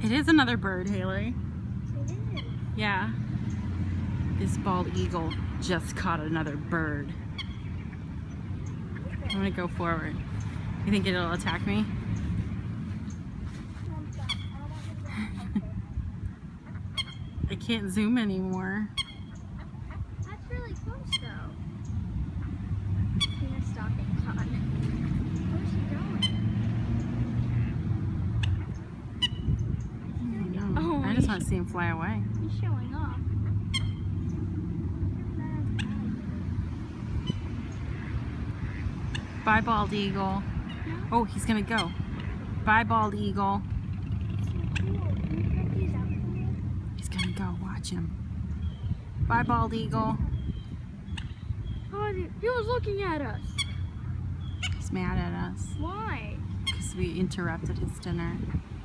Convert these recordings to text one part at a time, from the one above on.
It is another bird, Haley. It is. Yeah. This bald eagle just caught another bird. I'm gonna go forward. You think it'll attack me? I can't zoom anymore. That's really close though. He's stalking Con. Where's he going? Oh, I just want to see him fly away. He's showing off. Bye, bald eagle. Oh, he's gonna go. Bye, bald eagle. He's gonna go. Watch him. Bye, bald eagle. Oh, he was looking at us. He's mad at us Why? because we interrupted his dinner.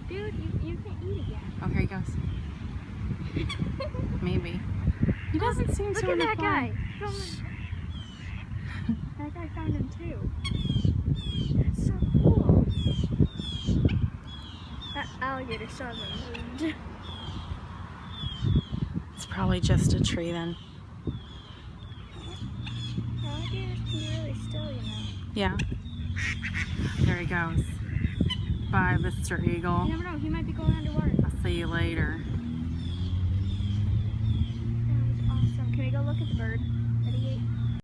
Dude, you can't eat again. Oh, here he goes. Maybe. He doesn't seem Look to at that reply. guy. That guy found him too. That's so cool. That alligator saw them. It's probably just a tree then. Alligators can be really still, you know. Yeah. There he goes. Bye, Mr. Eagle. You never know, he might be going underwater. I'll see you later. That was awesome. Can we go look at the bird?